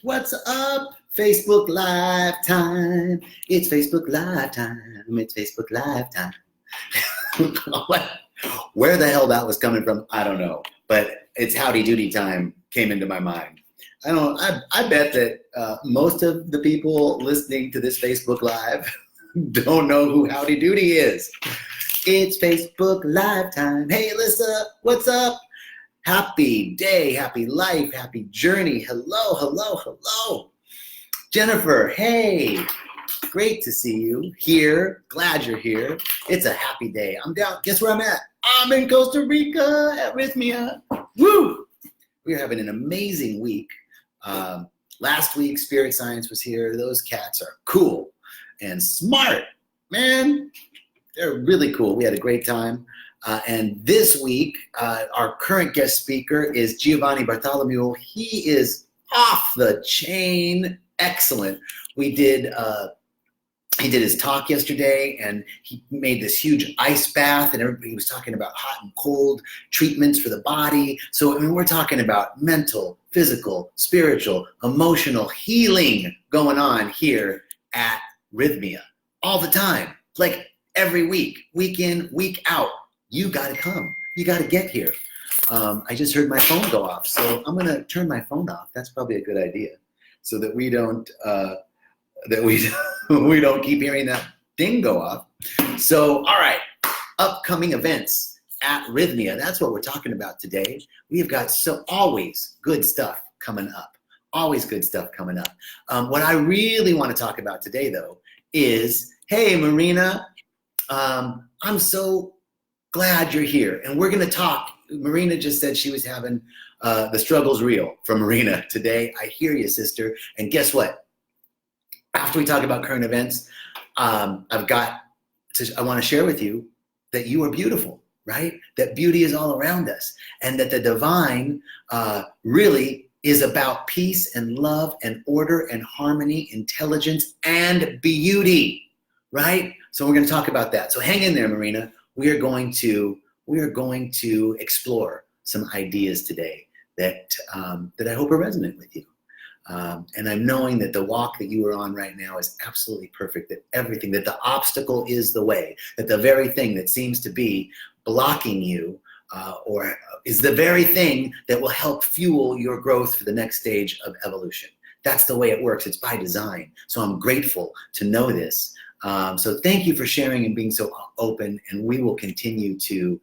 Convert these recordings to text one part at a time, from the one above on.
What's up? Facebook Live time. It's Facebook Live time. It's Facebook Live time. Where the hell that was coming from, I don't know. But it's Howdy Doody time came into my mind. I bet that most of the people listening to this Facebook Live don't know who Howdy Doody is. It's Facebook Live time. Hey, Alyssa, what's up? Happy day, happy life, happy journey. Hello, hello, hello. Jennifer, hey, great to see you here. Glad you're here. It's a happy day. I'm down. Guess where I'm at? I'm in Costa Rica at Rythmia. Woo! We're having an amazing week. Last week, Spirit Science was here. Those cats are cool and smart, man. They're really cool. We had a great time. And this week, our current guest speaker is Giovanni Bartholomew. He is off the chain. Excellent. He did his talk yesterday, and he made this huge ice bath, and everybody was talking about hot and cold treatments for the body. So, I mean, we're talking about mental, physical, spiritual, emotional healing going on here at Rythmia all the time, like every week, week in, week out. You got to come. You got to get here. I just heard my phone go off, so I'm going to turn my phone off. That's probably a good idea, so that we don't we don't keep hearing that ding go off. So, all right, upcoming events at Rythmia. That's what we're talking about today. We've got always good stuff coming up. Always good stuff coming up. What I really want to talk about today, though, is, hey, Marina, I'm so glad you're here, and we're going to talk. Marina just said she was having the struggle's real from Marina today. I hear you, sister. And guess what? After we talk about current events, I want to share with you that you are beautiful, right? That beauty is all around us, and that the divine really is about peace and love and order and harmony, intelligence and beauty, right? So we're going to talk about that. So hang in there, Marina. We are going to explore some ideas today that I hope are resonant with you. And I'm knowing that the walk that you are on right now is absolutely perfect, that the obstacle is the way, that the very thing that seems to be blocking you or is the very thing that will help fuel your growth for the next stage of evolution. That's the way it works. It's by design. So I'm grateful to know this. So thank you for sharing and being so open, and we will continue to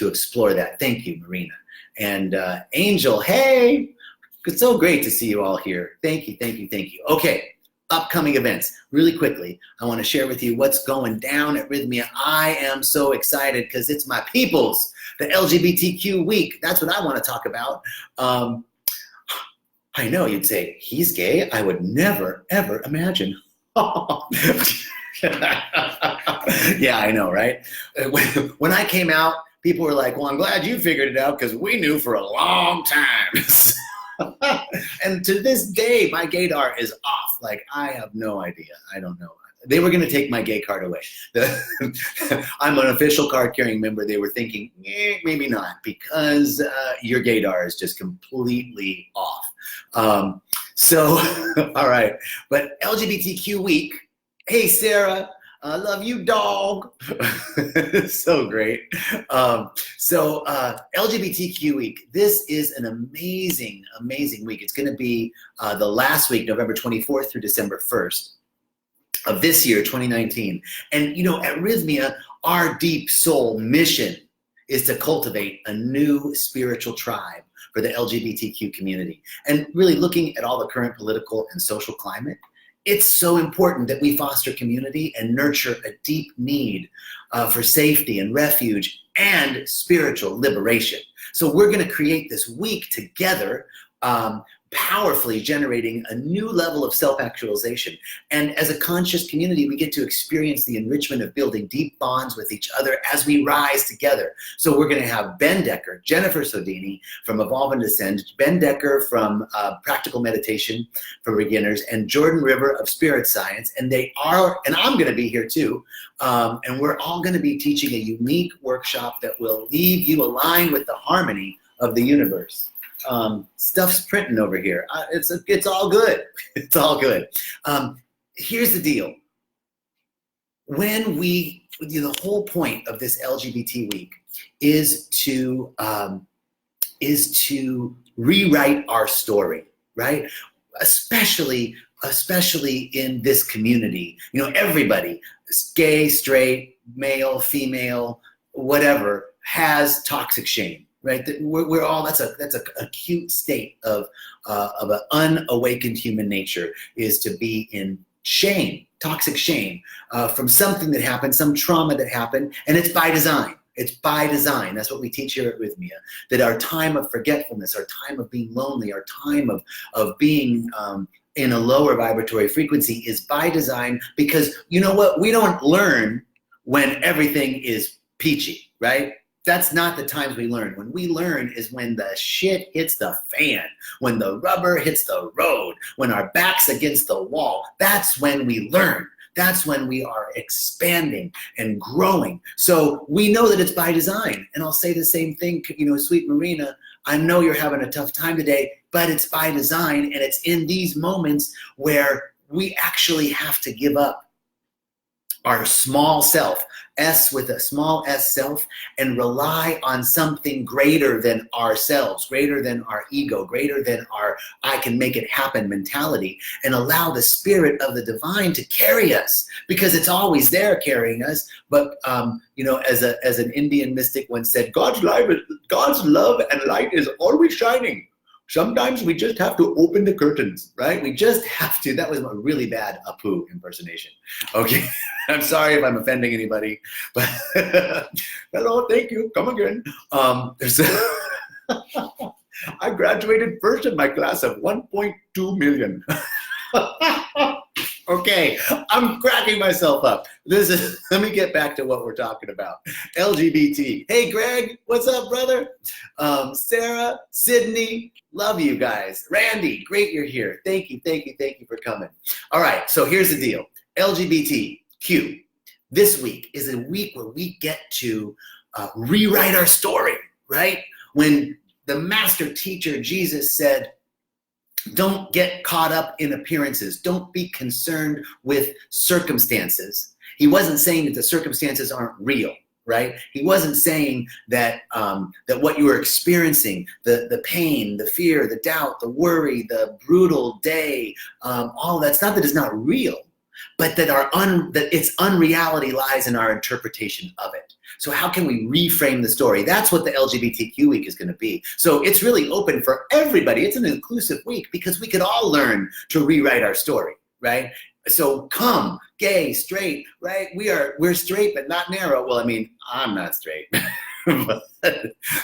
explore that. Thank you, Marina. And Angel, hey, it's so great to see you all here. Thank you, thank you, thank you. Okay, upcoming events. Really quickly, I want to share with you what's going down at Rythmia. I am so excited because it's my people's, the LGBTQ week. That's what I want to talk about. I know you'd say, he's gay? I would never, ever imagine. Yeah, I know, right? When I came out, people were like, well, I'm glad you figured it out because we knew for a long time. And to this day, my gaydar is off. Like, I have no idea. I don't know. They were going to take my gay card away. I'm an official card-carrying member. They were thinking, maybe not, because your gaydar is just completely off. So, all right. But LGBTQ week. Hey, Sarah. I love you, dog. So great. LGBTQ week. This is an amazing, amazing week. It's going to be the last week, November 24th through December 1st. Of this year, 2019. And, you know, at Rythmia, our deep soul mission is to cultivate a new spiritual tribe for the LGBTQ community. And really looking at all the current political and social climate, it's so important that we foster community and nurture a deep need for safety and refuge and spiritual liberation. So we're going to create this week together, powerfully generating a new level of self-actualization. And as a conscious community, we get to experience the enrichment of building deep bonds with each other as we rise together. So we're going to have Ben Decker, Jennifer Sodini from Evolve and Descend, Ben Decker from Practical Meditation for Beginners, and Jordan River of Spirit Science. And I'm going to be here too. And we're all going to be teaching a unique workshop that will leave you aligned with the harmony of the universe. Stuff's printing over here. It's all good. It's all good. Here's the deal. When the whole point of this LGBT week is to rewrite our story, right? Especially in this community. Everybody, gay, straight, male, female, whatever, has toxic shame, right? We're all, that's an acute state of an unawakened human nature, is to be in shame, toxic shame, from something that happened, some trauma that happened, and it's by design. It's by design. That's what we teach here at Rythmia, that our time of forgetfulness, our time of being lonely, our time of being in a lower vibratory frequency is by design, because you know what? We don't learn when everything is peachy, right? That's not the times we learn. When we learn is when the shit hits the fan, when the rubber hits the road, when our back's against the wall. That's when we learn. That's when we are expanding and growing. So we know that it's by design. And I'll say the same thing, sweet Marina, I know you're having a tough time today, but it's by design. And it's in these moments where we actually have to give up our small self, S with a small s self, and rely on something greater than ourselves, greater than our ego, greater than our I can make it happen mentality, and allow the spirit of the divine to carry us, because it's always there carrying us. But as an Indian mystic once said, God's love and light is always shining. Sometimes we just have to open the curtains, right? We just have to. That was a really bad Apu impersonation. Okay, I'm sorry if I'm offending anybody, but hello, thank you, come again. I graduated first in my class of 1.2 million. Okay, I'm cracking myself up. Let me get back to what we're talking about. LGBT. Hey, Greg, what's up, brother? Sarah, Sydney, love you guys. Randy, great you're here. Thank you for coming. All right, so here's the deal. LGBTQ. This week is a week where we get to rewrite our story, right? When the master teacher, Jesus, said, don't get caught up in appearances. Don't be concerned with circumstances. He wasn't saying that the circumstances aren't real, right? He wasn't saying that that what you were experiencing, the pain, the fear, the doubt, the worry, the brutal day, all that's not that it's not real, but that that its unreality lies in our interpretation of it. So how can we reframe the story? That's what the LGBTQ week is going to be. So it's really open for everybody. It's an inclusive week because we could all learn to rewrite our story, right? So come, gay, straight, right? We're straight, but not narrow. Well, I mean, I'm not straight. But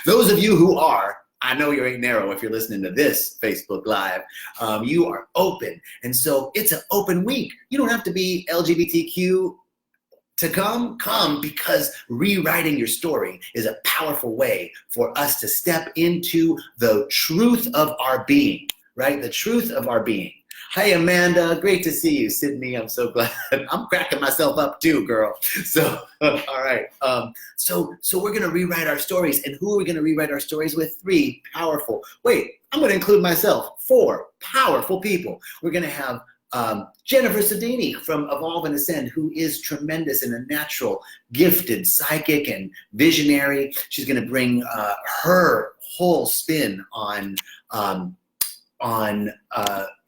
those of you who are, I know you ain't narrow if you're listening to this Facebook Live. You are open. And so it's an open week. You don't have to be LGBTQ to come, because rewriting your story is a powerful way for us to step into the truth of our being, right? The truth of our being. Hi, Amanda. Great to see you. Sydney, I'm so glad. I'm cracking myself up too, girl. So, all right. So we're going to rewrite our stories. And who are we going to rewrite our stories with? 3 powerful. Wait, I'm going to include myself. 4 powerful people. We're going to have Jennifer Sedini from Evolve and Ascend, who is tremendous and a natural, gifted psychic and visionary. She's going to bring her whole spin on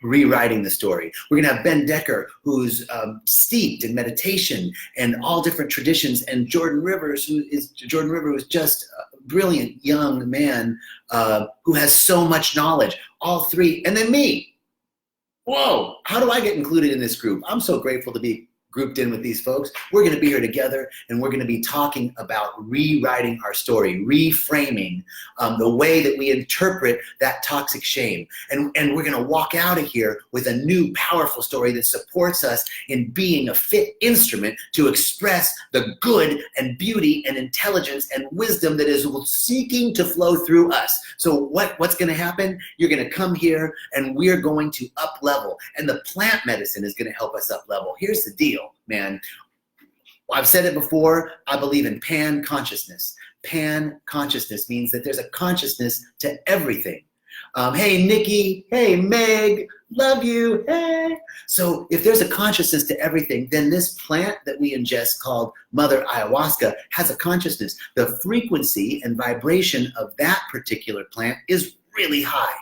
rewriting the story. We're going to have Ben Decker, who's steeped in meditation and all different traditions, and Jordan River, who is just a brilliant young man who has so much knowledge. All 3, and then me. Whoa, how do I get included in this group? I'm so grateful to be grouped in with these folks. We're going to be here together, and we're going to be talking about rewriting our story, reframing the way that we interpret that toxic shame. And we're going to walk out of here with a new powerful story that supports us in being a fit instrument to express the good and beauty and intelligence and wisdom that is seeking to flow through us. So what's going to happen? You're going to come here, and we're going to up level, and the plant medicine is going to help us up level. Here's the deal, man. I've said it before, I believe in pan consciousness. Pan consciousness means that there's a consciousness to everything. Hey, Nikki. Hey, Meg. Love you. Hey. So if there's a consciousness to everything, then this plant that we ingest called Mother Ayahuasca has a consciousness. The frequency and vibration of that particular plant is really high.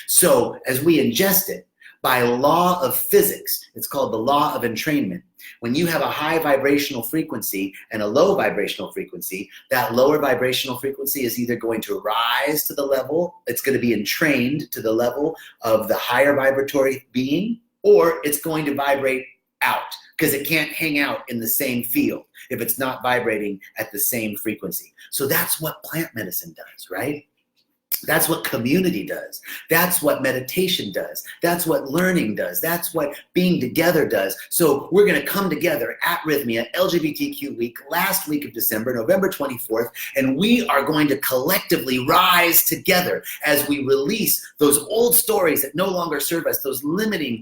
So as we ingest it, by law of physics, it's called the law of entrainment. When you have a high vibrational frequency and a low vibrational frequency, that lower vibrational frequency is either going to rise to the level, it's going to be entrained to the level of the higher vibratory being, or it's going to vibrate out because it can't hang out in the same field if it's not vibrating at the same frequency. So that's what plant medicine does, right? That's what community does. That's what meditation does. That's what learning does. That's what being together does. So we're going to come together at Rythmia LGBTQ week, last week of December, November 24th, and we are going to collectively rise together as we release those old stories that no longer serve us, those limiting,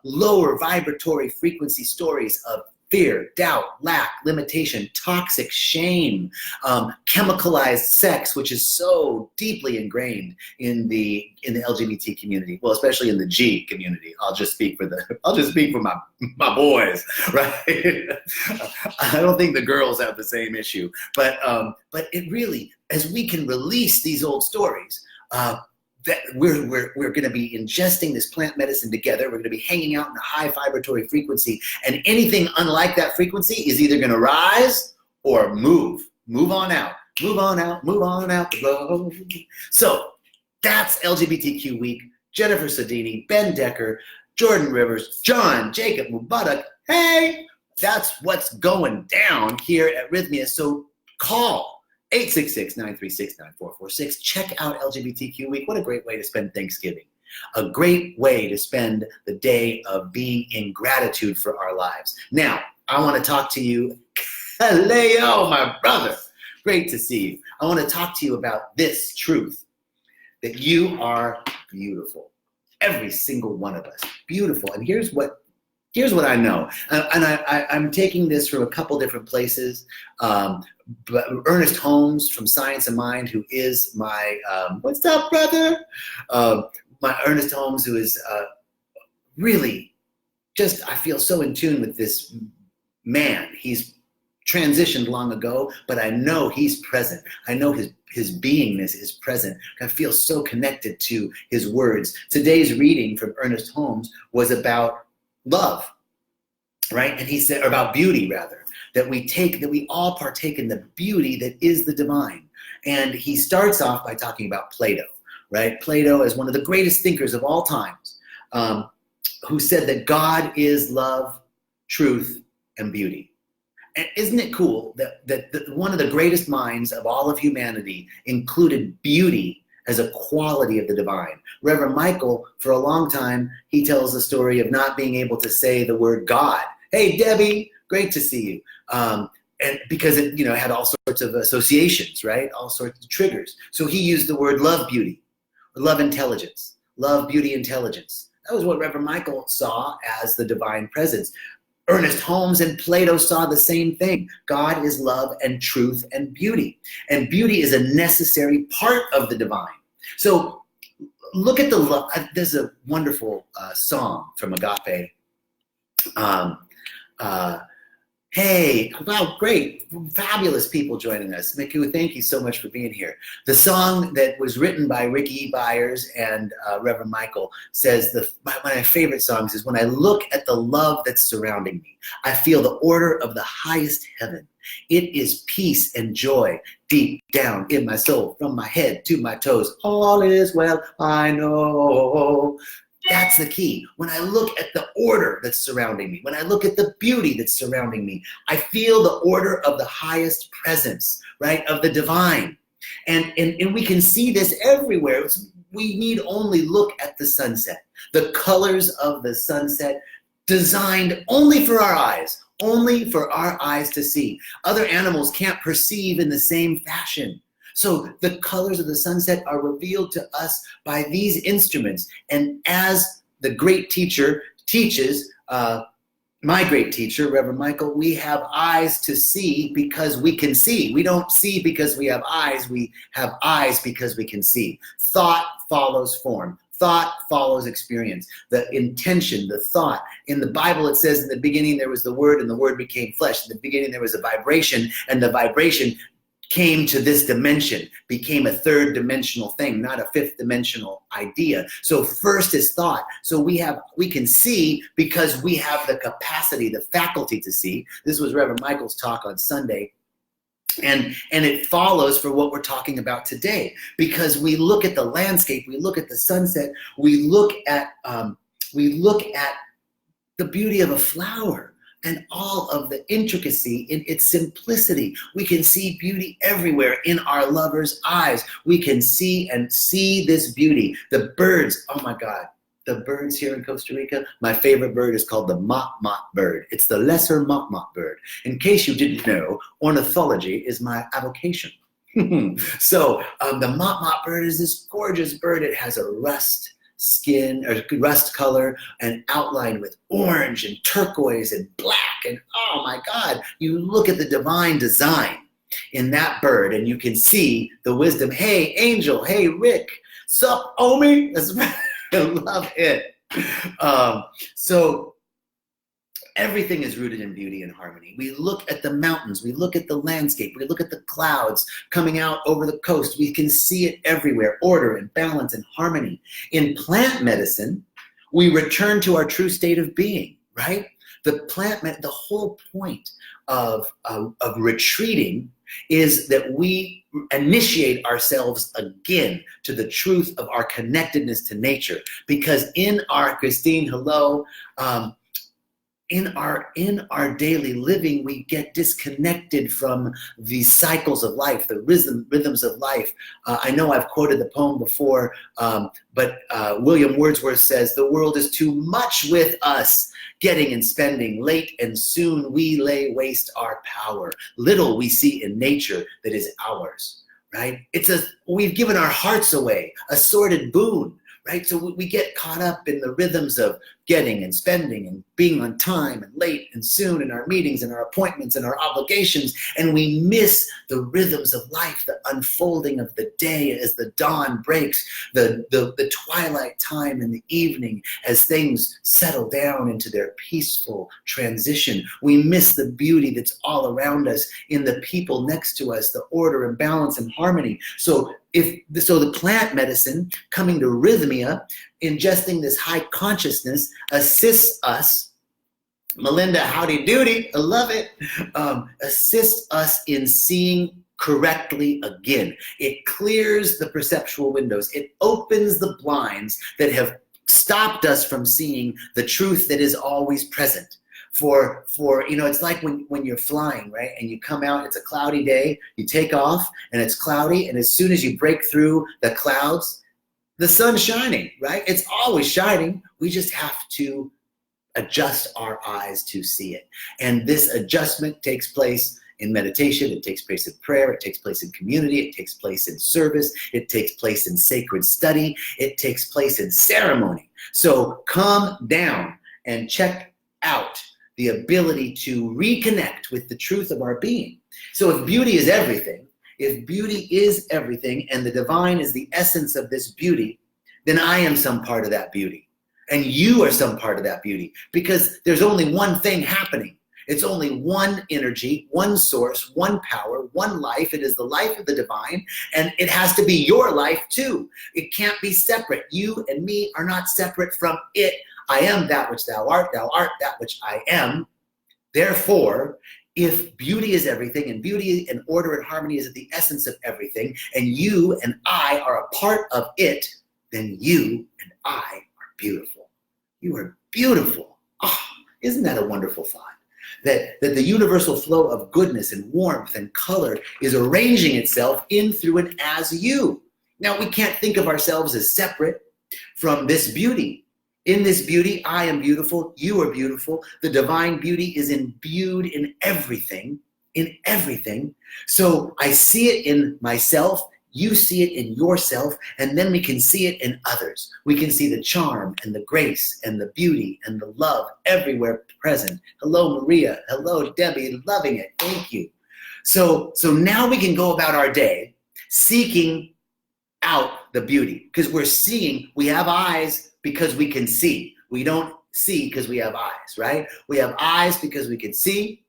lower vibratory frequency stories of fear, doubt, lack, limitation, toxic shame, chemicalized sex, which is so deeply ingrained in the LGBT community. Well, especially in the G community. I'll just speak for my boys, right? I don't think the girls have the same issue, but it really, as we can release these old stories, that we're going to be ingesting this plant medicine together. We're going to be hanging out in a high vibratory frequency, and anything unlike that frequency is either going to rise or move on out the road. So that's LGBTQ week. Jennifer Sedini, Ben Decker, Jordan Rivers, John, Jacob, Mubarak. Hey, that's what's going down here at Rythmia. So call 866-936-9446. Check out LGBTQ week. What a great way to spend Thanksgiving. A great way to spend the day of being in gratitude for our lives. Now, I want to talk to you, Leo, my brother. Great to see you. I want to talk to you about this truth, that you are beautiful. Every single one of us, beautiful. And here's what I know, and I'm taking this from a couple different places. But Ernest Holmes from Science of Mind, who is my, what's up, brother? My Ernest Holmes, who is really just, I feel so in tune with this man. He's transitioned long ago, but I know he's present. I know his beingness is present. I feel so connected to his words. Today's reading from Ernest Holmes was about love, right? And he said, or about beauty rather, that we all partake in the beauty that is the divine. And he starts off by talking about Plato, right? Plato is one of the greatest thinkers of all times, who said that God is love, truth, and beauty. And isn't it cool that one of the greatest minds of all of humanity included beauty as a quality of the divine? Reverend Michael, for a long time, he tells the story of not being able to say the word God. Hey, Debbie, great to see you. And because it, had all sorts of associations, right? All sorts of triggers. So he used the word love, beauty, or love, intelligence, love, beauty, intelligence. That was what Reverend Michael saw as the divine presence. Ernest Holmes and Plato saw the same thing. God is love and truth and beauty. And beauty is a necessary part of the divine. So look at the love. There's a wonderful song from Agape. Hey, wow, great, fabulous people joining us. Miku, thank you so much for being here. The song that was written by Ricky Byers and Reverend Michael says, one of my favorite songs is, when I look at the love that's surrounding me, I feel the order of the highest heaven. It is peace and joy deep down in my soul, from my head to my toes. All is well, I know. That's the key. When I look at the order that's surrounding me, when I look at the beauty that's surrounding me, I feel the order of the highest presence, right, of the divine. And we can see this everywhere. We need only look at the sunset, the colors of the sunset, designed only for our eyes to see. Other animals can't perceive in the same fashion. So the colors of the sunset are revealed to us by these instruments. And as the great teacher teaches, my great teacher, Reverend Michael, we have eyes to see because we can see. We don't see because we have eyes. We have eyes because we can see. Thought follows form. Thought follows experience. The intention, the thought. In the Bible, it says in the beginning there was the Word, and the Word became flesh. In the beginning there was a vibration, and the vibration came to this dimension, became a third dimensional thing, not a fifth dimensional idea. So first is thought. So we can see because we have the capacity, the faculty to see. This was Reverend Michael's talk on Sunday. And it follows for what we're talking about today, because we look at the landscape, we look at the sunset, we look at the beauty of a flower and all of the intricacy in its simplicity. We can see beauty everywhere in our lover's eyes. We can see this beauty. The birds, oh my God, the birds here in Costa Rica, my favorite bird is called the mot-mot bird. It's the lesser mot-mot bird. In case you didn't know, ornithology is my avocation. So the mot-mot bird is this gorgeous bird. It has a rust skin or rust color and outlined with orange and turquoise and black. And oh my God, you look at the divine design in that bird and you can see the wisdom. Hey, Angel. Hey, Rick. Sup, Omi? I love it. So everything is rooted in beauty and harmony. We look at the mountains, we look at the landscape, we look at the clouds coming out over the coast. We can see it everywhere, order and balance and harmony. In plant medicine, we return to our true state of being, right? The whole point of retreating is that we initiate ourselves again to the truth of our connectedness to nature. Because in our, Christine, hello, in our daily living, we get disconnected from the cycles of life, the rhythms of life. I know I've quoted the poem before, but William Wordsworth says, "The world is too much with us, getting and spending, late and soon we lay waste our power. Little we see in nature that is ours," right? We've given our hearts away, a sordid boon, right? So we get caught up in the rhythms of getting and spending and being on time and late and soon in our meetings and our appointments and our obligations, and we miss the rhythms of life, the unfolding of the day as the dawn breaks, the twilight time in the evening as things settle down into their peaceful transition. We miss the beauty that's all around us in the people next to us, the order and balance and harmony. So the plant medicine, coming to Rythmia, ingesting this high consciousness, assists us. Melinda, howdy doody, I love it. Assists us in seeing correctly again. It clears the perceptual windows. It opens the blinds that have stopped us from seeing the truth that is always present. For it's like when you're flying, right? And you come out, it's a cloudy day, you take off and it's cloudy, and as soon as you break through the clouds, the sun's shining, right? It's always shining. We just have to adjust our eyes to see it. And this adjustment takes place in meditation, it takes place in prayer, it takes place in community, it takes place in service, it takes place in sacred study, it takes place in ceremony. So come down and check out the ability to reconnect with the truth of our being. So if beauty is everything, and the divine is the essence of this beauty, then I am some part of that beauty. And you are some part of that beauty, because there's only one thing happening. It's only one energy, one source, one power, one life. It is the life of the divine, and it has to be your life too. It can't be separate. You and me are not separate from it. I am that which thou art that which I am. Therefore, if beauty is everything, and beauty and order and harmony is at the essence of everything, and you and I are a part of it, then you and I are beautiful. You are beautiful. Oh, isn't that a wonderful thought? That the universal flow of goodness and warmth and color is arranging itself in, through, and as you. Now, we can't think of ourselves as separate from this beauty. In this beauty, I am beautiful, you are beautiful. The divine beauty is imbued in everything, So I see it in myself, You see it in yourself, and then we can see it in others. We can see the charm and the grace and the beauty and the love everywhere present. Hello, Maria. Hello, Debbie. Loving it. Thank you. So now we can go about our day seeking out the beauty, because we're seeing. We have eyes because we can see. We don't see because we have eyes, right? We have eyes because we can see.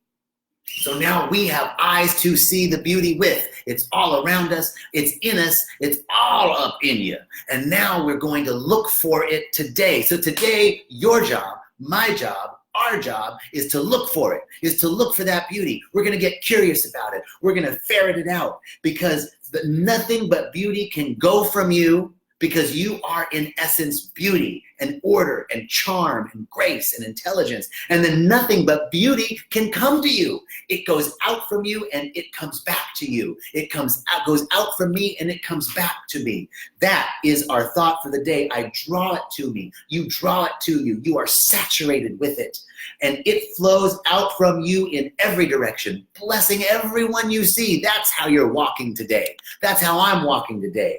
So now we have eyes to see the beauty with. It's all around us. It's in us. It's all up in you. And now we're going to look for it today. So today, your job, my job, our job is to look for it, is to look for that beauty. We're going to get curious about it. We're going to ferret it out, because nothing but beauty can go from you, because you are in essence beauty and order and charm and grace and intelligence. And then nothing but beauty can come to you. It goes out from you and it comes back to you. It goes out from me and it comes back to me. That is our thought for the day. I draw it to me. You draw it to you. You are saturated with it. And it flows out from you in every direction, blessing everyone you see. That's how you're walking today. That's how I'm walking today.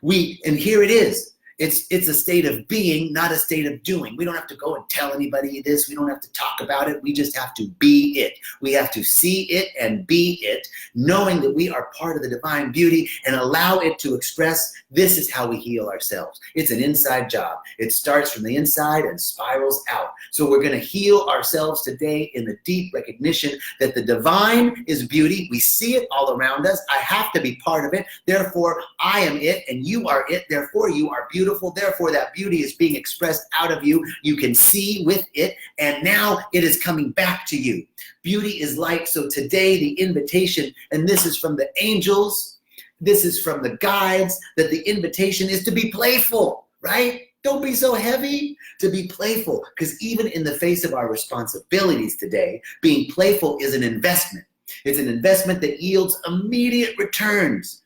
And here it is. It's a state of being, not a state of doing. We don't have to go and tell anybody this. We don't have to talk about it. We just have to be it. We have to see it and be it, knowing that we are part of the divine beauty, and allow it to express. This is how we heal ourselves. It's an inside job. It starts from the inside and spirals out. So we're going to heal ourselves today in the deep recognition that the divine is beauty. We see it all around us. I have to be part of it. Therefore, I am it and you are it. Therefore, you are beautiful. Therefore, that beauty is being expressed out of you. You can see with it, and now it is coming back to you. Beauty is light. So today, the invitation, and this is from the angels, this is from the guides, that the invitation is to be playful, right? Don't be so heavy, to be playful, because even in the face of our responsibilities today, being playful is an investment. It's an investment that yields immediate returns.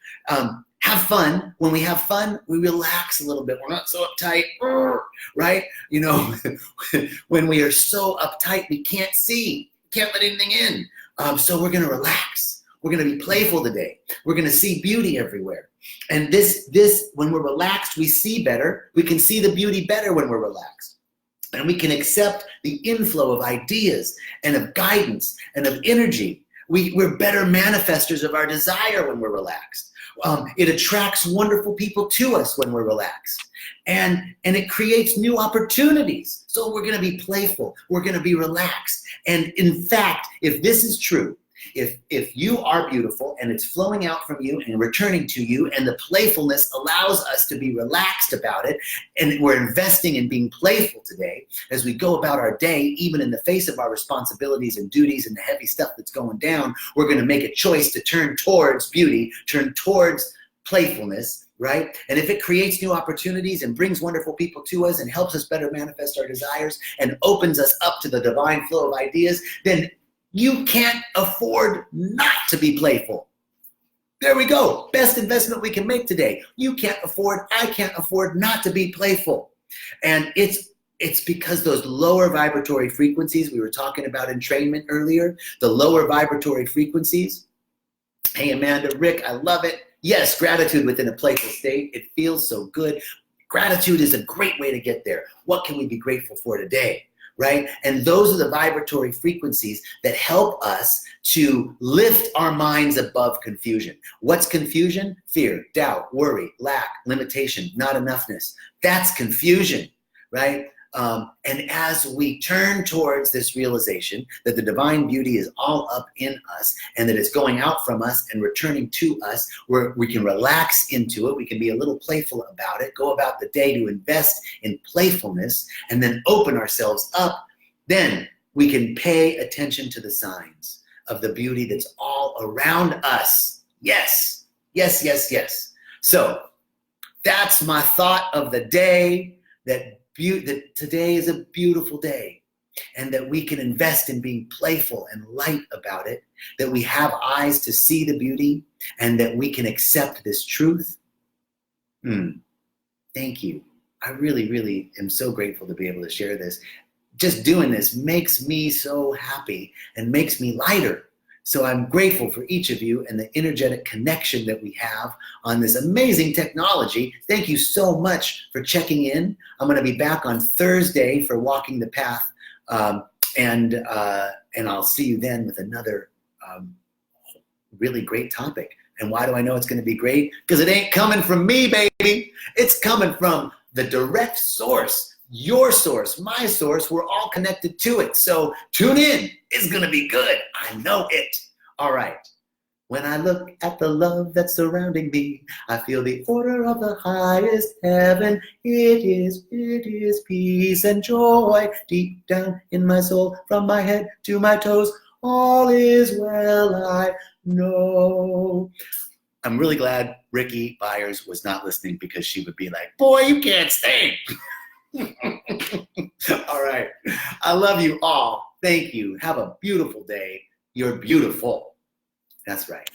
Have fun. When we have fun, we relax a little bit. We're not so uptight, right? You know, when we are so uptight, we can't see, can't let anything in. So we're going to relax. We're going to be playful today. We're going to see beauty everywhere. And this, when we're relaxed, we see better. We can see the beauty better when we're relaxed. And we can accept the inflow of ideas and of guidance and of energy. We're better manifestors of our desire when we're relaxed. It attracts wonderful people to us when we're relaxed, and it creates new opportunities. So we're going to be playful. We're going to be relaxed. And in fact, if this is true, if you are beautiful and it's flowing out from you and returning to you, and the playfulness allows us to be relaxed about it, and we're investing in being playful today as we go about our day, even in the face of our responsibilities and duties and the heavy stuff that's going down, we're going to make a choice to turn towards beauty, turn towards playfulness, right? And if it creates new opportunities and brings wonderful people to us and helps us better manifest our desires and opens us up to the divine flow of ideas, then you can't afford not to be playful. There we go. Best investment we can make today. I can't afford not to be playful. And it's because those lower vibratory frequencies we were talking about entrainment earlier, the lower vibratory frequencies. Hey, Amanda, Rick, I love it. Yes, gratitude within a playful state. It feels so good. Gratitude is a great way to get there. What can we be grateful for today? Right? And those are the vibratory frequencies that help us to lift our minds above confusion. What's confusion? Fear, doubt, worry, lack, limitation, not enoughness. That's confusion, right? And as we turn towards this realization that the divine beauty is all up in us and that it's going out from us and returning to us, where we can relax into it, we can be a little playful about it, go about the day to invest in playfulness, and then open ourselves up, then we can pay attention to the signs of the beauty that's all around us. Yes, yes, yes, yes. So that's my thought of the day, that today is a beautiful day, and that we can invest in being playful and light about it, that we have eyes to see the beauty, and that we can accept this truth. Thank you. I really, really am so grateful to be able to share this. Just doing this makes me so happy and makes me lighter, So I'm grateful for each of you and the energetic connection that we have on this amazing technology. Thank you so much for checking in. I'm going to be back on Thursday for Walking the Path, and I'll see you then with another really great topic. And why do I know it's going to be great? Because it ain't coming from me, baby. It's coming from the direct source. Your source, my source, we're all connected to it. So tune in. It's going to be good. I know it. All right. When I look at the love that's surrounding me, I feel the order of the highest heaven. It is peace and joy deep down in my soul, from my head to my toes. All is well, I know. I'm really glad Ricky Byers was not listening, because she would be like, boy, you can't sing. All right. I love you all. Thank you. Have a beautiful day. You're beautiful. That's right.